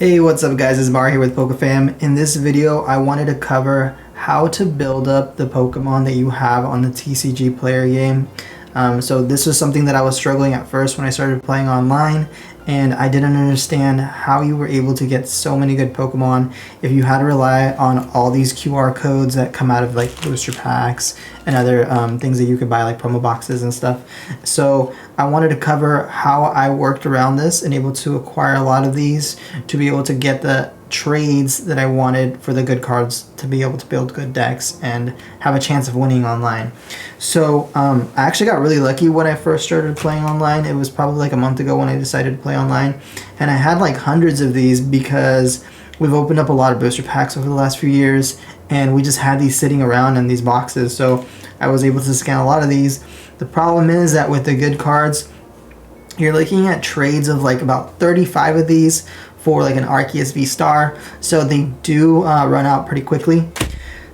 Hey, what's up guys, it's Mar here with PokeFam. In this video, I wanted to cover how to build up the Pokemon that you have on the TCG player game. So this was something that I was struggling at first when I started playing online, and I didn't understand how you were able to get so many good Pokemon if you had to rely on all these QR codes that come out of like booster packs and other things that you could buy like promo boxes and stuff. So I wanted to cover how I worked around this and able to acquire a lot of these to be able to get the trades that I wanted for the good cards to be able to build good decks and have a chance of winning online. So I actually got really lucky when I first started playing online. It was probably like a month ago when I decided to play online, and I had like hundreds of these because we've opened up a lot of booster packs over the last few years, and we just had these sitting around in these boxes, so I was able to scan a lot of these. The problem is that with the good cards, you're looking at trades of like about 35 of these for like an Arceus V Star, so they do run out pretty quickly.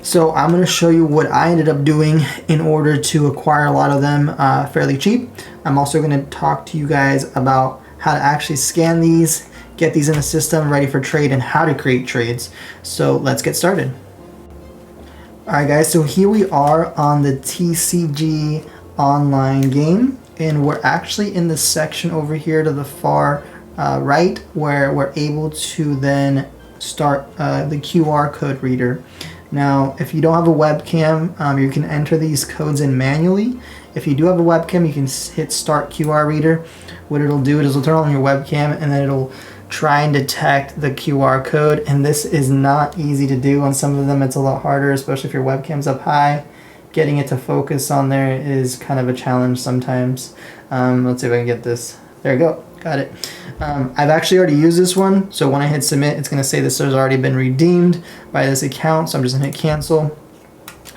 So I'm going to show you what I ended up doing in order to acquire a lot of them fairly cheap. I'm also going to talk to you guys about how to actually scan these, get these in the system ready for trade, and how to create trades. So let's get started. Alright guys, so here we are on the TCG Online game, and we're actually in the section over here to the far right where we're able to then start the QR code reader. Now, if you don't have a webcam, you can enter these codes in manually. If you do have a webcam, you can hit Start QR Reader. What it'll do is it'll turn on your webcam, and then it'll try and detect the QR code. And this is not easy to do. On some of them, it's a lot harder, especially if your webcam's up high. Getting it to focus on there is kind of a challenge sometimes. Let's see if I can get this. There we go. Got it. I've actually already used this one, so when I hit submit, it's going to say this has already been redeemed by this account, so I'm just going to hit cancel.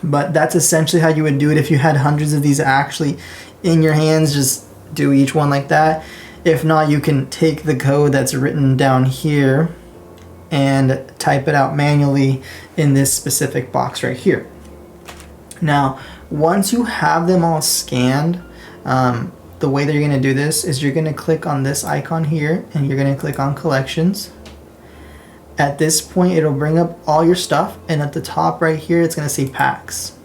But that's essentially how you would do it if you had hundreds of these actually in your hands. Just do each one like that. If not, you can take the code that's written down here and type it out manually in this specific box right here. Now, once you have them all scanned, the way that you're going to do this is you're going to click on this icon here, and you're going to click on collections. At this point, it'll bring up all your stuff, and at the top right here, it's going to say packs.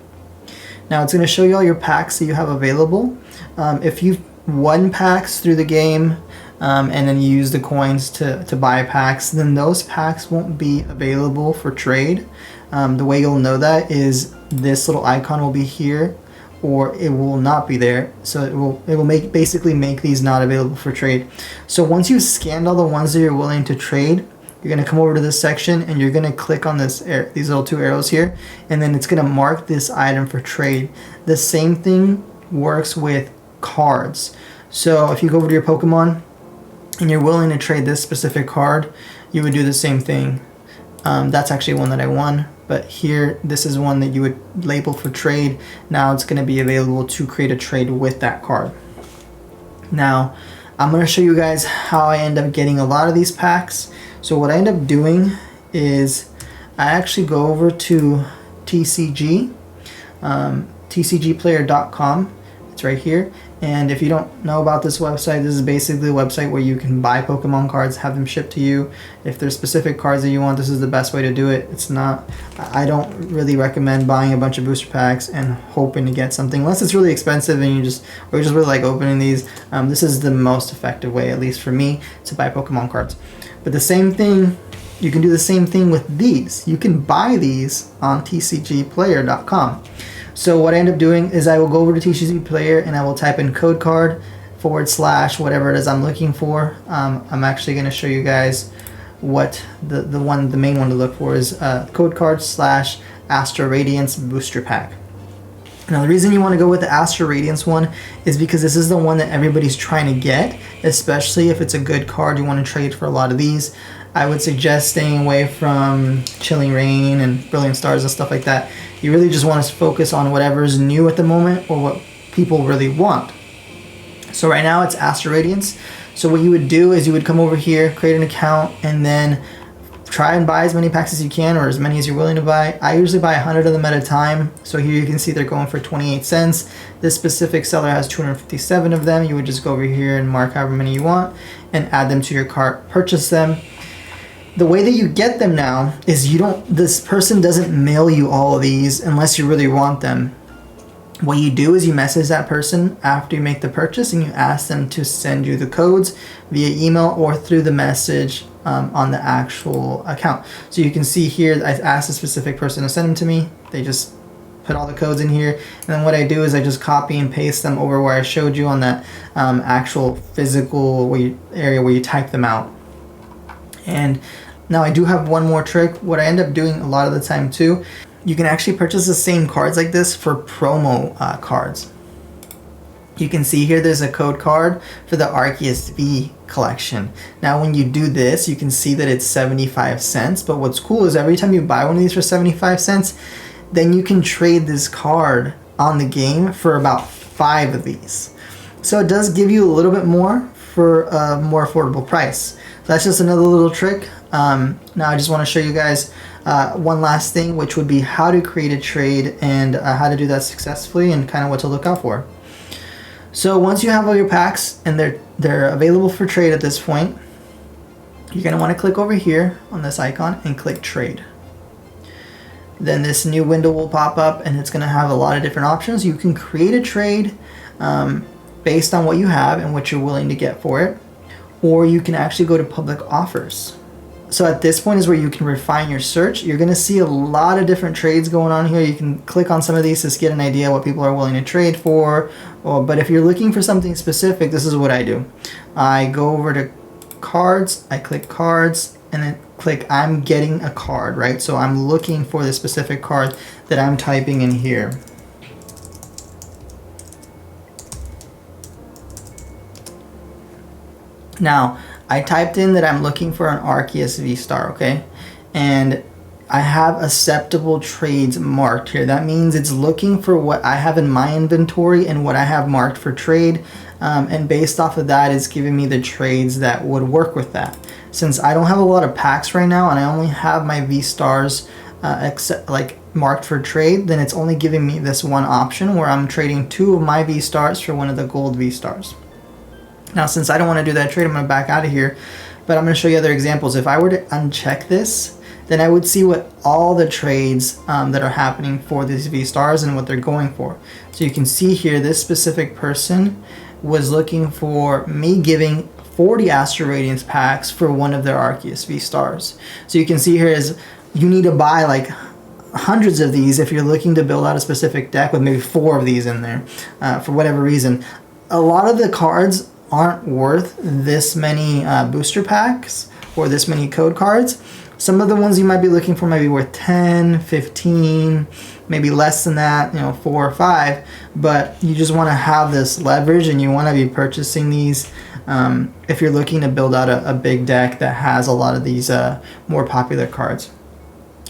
Now, it's going to show you all your packs that you have available. If you've won packs through the game, and then you use the coins to buy packs, then those packs won't be available for trade. The way you'll know that is this little icon will be here, or it will not be there. So it will basically make these not available for trade. So once you've scanned all the ones that you're willing to trade, you're going to come over to this section, and you're going to click on these little two arrows here, and then it's going to mark this item for trade. The same thing works with cards. So if you go over to your Pokemon and you're willing to trade this specific card, you would do the same thing. That's actually one that I won, but here this is one that you would label for trade. Now it's going to be available to create a trade with that card. Now I'm going to show you guys how I end up getting a lot of these packs. So what I end up doing is I actually go over to TCG, tcgplayer.com. It's right here. And if you don't know about this website, this is basically a website where you can buy Pokemon cards, have them shipped to you. If there's specific cards that you want, this is the best way to do it. It's not, I don't really recommend buying a bunch of booster packs and hoping to get something unless it's really expensive and you just really like opening these. This is the most effective way, at least for me, to buy Pokemon cards. But the same thing, you can do the same thing with these. You can buy these on tcgplayer.com. So what I end up doing is I will go over to TCG Player, and I will type in code card / whatever it is I'm looking for. I'm actually going to show you guys what the main one to look for is code card / Astro Radiance booster pack. Now the reason you want to go with the Astro Radiance one is because this is the one that everybody's trying to get, especially if it's a good card you want to trade for a lot of these. I would suggest staying away from Chilling Reign and Brilliant Stars and stuff like that. You really just want to focus on whatever's new at the moment or what people really want. So right now it's Astro Radiance. So what you would do is you would come over here, create an account, and then try and buy as many packs as you can, or as many as you're willing to buy. I usually buy 100 of them at a time. So here you can see they're going for 28 cents. This specific seller has 257 of them. You would just go over here and mark however many you want and add them to your cart, purchase them. The way that you get them now is this person doesn't mail you all of these unless you really want them. What you do is you message that person after you make the purchase and you ask them to send you the codes via email or through the message on the actual account. So you can see here, I asked a specific person to send them to me. They just put all the codes in here. And then what I do is I just copy and paste them over where I showed you on that actual physical area where you type them out. And now I do have one more trick. What I end up doing a lot of the time too, you can actually purchase the same cards like this for promo cards. You can see here there's a code card for the Arceus V collection. Now when you do this, you can see that it's 75 cents, but what's cool is every time you buy one of these for 75 cents, then you can trade this card on the game for about 5 of these. So it does give you a little bit more for a more affordable price. So that's just another little trick. Now I just want to show you guys one last thing, which would be how to create a trade and how to do that successfully and kind of what to look out for. So once you have all your packs and they're available for trade at this point, you're going to want to click over here on this icon and click trade. Then this new window will pop up and it's going to have a lot of different options. You can create a trade based on what you have and what you're willing to get for it, or you can actually go to public offers. So at this point is where you can refine your search. You're going to see a lot of different trades going on here. You can click on some of these to get an idea what people are willing to trade for. But if you're looking for something specific, this is what I do. I go over to cards, I click cards, and then click I'm getting a card, right? So I'm looking for the specific card that I'm typing in here. Now, I typed in that I'm looking for an Arceus V-Star, okay? And I have acceptable trades marked here. That means it's looking for what I have in my inventory and what I have marked for trade. And based off of that, it's giving me the trades that would work with that. Since I don't have a lot of packs right now and I only have my V-Stars marked for trade, then it's only giving me this one option where I'm trading 2 of my V-Stars for one of the gold V-Stars. Now, since I don't want to do that trade, I'm going to back out of here, but I'm going to show you other examples. If I were to uncheck this, then I would see what all the trades that are happening for these V-Stars and what they're going for. So you can see here, this specific person was looking for me giving 40 Astro Radiance packs for one of their Arceus V-Stars. So you can see here is you need to buy like hundreds of these if you're looking to build out a specific deck with maybe 4 of these in there for whatever reason. A lot of the cards aren't worth this many booster packs or this many code cards. Some of the ones you might be looking for might be worth 10, 15, maybe less than that, 4 or 5, but you just want to have this leverage and you want to be purchasing these if you're looking to build out a big deck that has a lot of these more popular cards.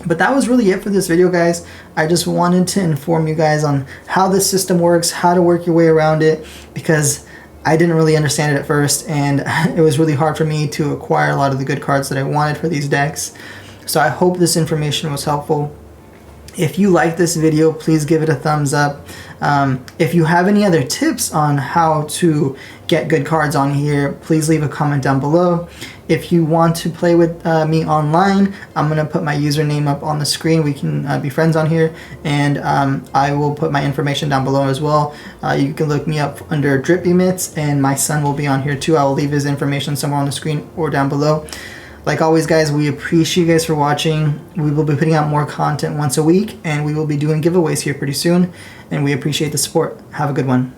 But that was really it for this video, guys. I just wanted to inform you guys on how this system works, how to work your way around it, because I didn't really understand it at first, and it was really hard for me to acquire a lot of the good cards that I wanted for these decks. So I hope this information was helpful. If you like this video, please give it a thumbs up. If you have any other tips on how to get good cards on here, please leave a comment down below. If you want to play with me online, I'm going to put my username up on the screen. We can be friends on here, and I will put my information down below as well. You can look me up under Drippymitts, and my son will be on here too. I will leave his information somewhere on the screen or down below. Like always, guys, we appreciate you guys for watching. We will be putting out more content once a week, and we will be doing giveaways here pretty soon, and we appreciate the support. Have a good one.